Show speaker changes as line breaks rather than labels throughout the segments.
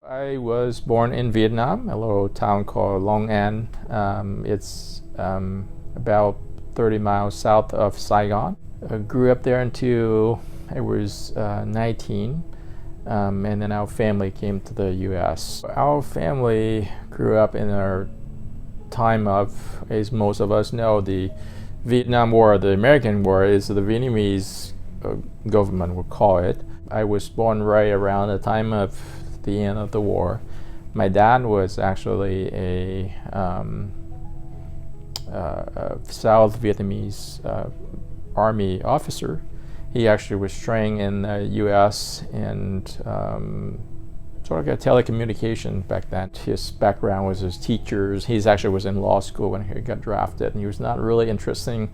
I was born in Vietnam, a little town called Nguyen. It's about 30 miles south of Saigon. I grew up there until I was 19, and then our family came to the U.S. Our family grew up in our time of, as most of us know, the Vietnam War, the American War, is the Vietnamese government would call it. I was born right around the time of the end of the war. My dad was actually a South Vietnamese army officer. He actually was trained in the U.S. and sort of got telecommunications back then. His background was as teachers. He actually was in law school when he got drafted, and he was not really interesting.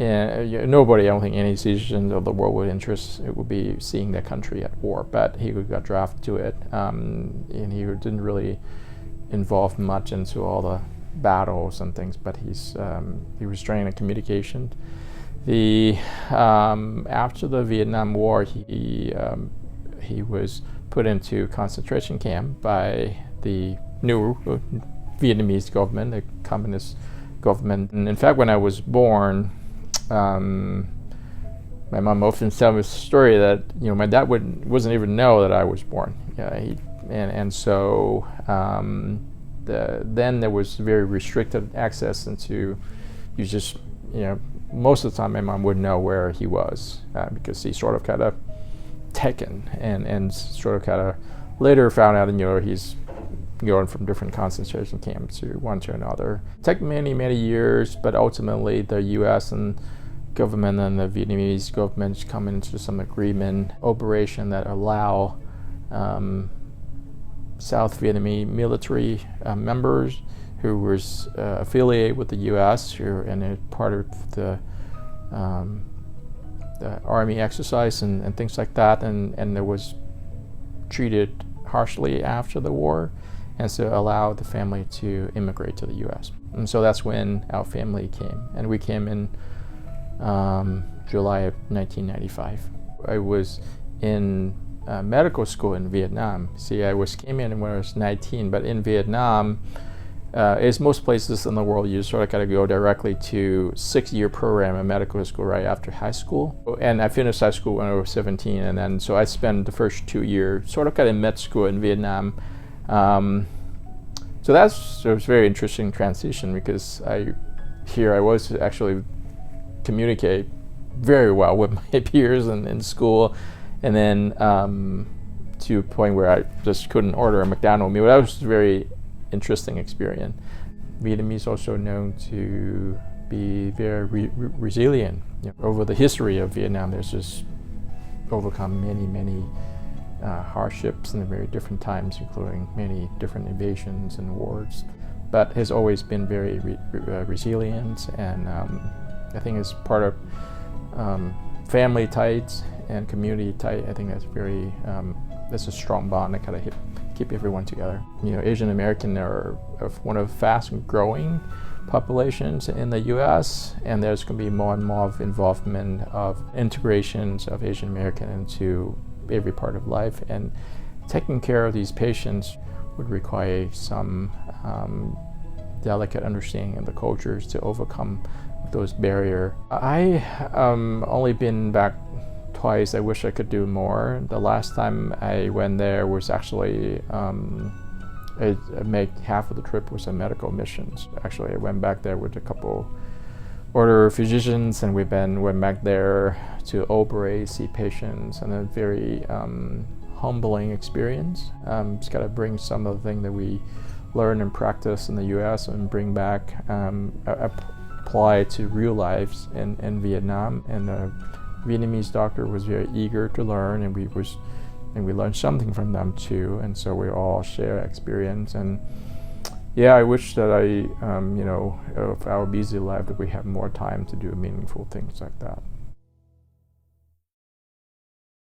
Nobody, I don't think any citizen of the world would be seeing their country at war, but he got drafted to it, and he didn't really involve much into all the battles and things, but he was trained in communication. After the Vietnam War, he was put into concentration camp by the new Vietnamese government, the communist government. And in fact, when I was born, my mom often tells me a story that my dad wasn't even know that I was born. So then there was very restricted access into. Most of the time my mom wouldn't know where he was because he sort of kind of taken and sort of kind of later found out he's going from different concentration camps to one to another. It took many years, but ultimately the U.S. and government and the Vietnamese government come into some agreement operation that allow South Vietnamese military members who was affiliated with the U.S. and a part of the army exercise and things like that, and it was treated harshly after the war, and so allowed the family to immigrate to the U.S. And so that's when our family came, and we came in July of 1995. I was in medical school in Vietnam. See, came in when I was 19, but in Vietnam, as most places in the world, you sort of got to go directly to 6-year program in medical school right after high school. And I finished high school when I was 17, and then so I spent the first 2 years sort of got in med school in Vietnam. So it was a very interesting transition because I was actually communicate very well with my peers in school, and then to a point where I just couldn't order a McDonald's meal. That was a very interesting experience. Vietnamese also known to be very resilient. Over the history of Vietnam, there's just overcome many hardships in very different times, including many different invasions and wars, but has always been very resilient, and I think it's part of family ties and community tie. I think that's a strong bond that kind of keep everyone together. Asian American are one of the fast growing populations in the U.S., and there's going to be more and more involvement of integrations of Asian American into every part of life, and taking care of these patients would require some delicate understanding of the cultures to overcome those barriers. I only been back twice. I wish I could do more. The last time I went there was actually I made half of the trip was a medical missions. Actually, I went back there with a couple other physicians, and went back there to operate, see patients, and a very humbling experience. Just got to bring some of the things that we learn and practice in the U.S. and bring back, apply to real lives in Vietnam. And the Vietnamese doctor was very eager to learn, and we learned something from them too. And so we all share experience. And yeah, I wish that of our busy life that we have more time to do meaningful things like that.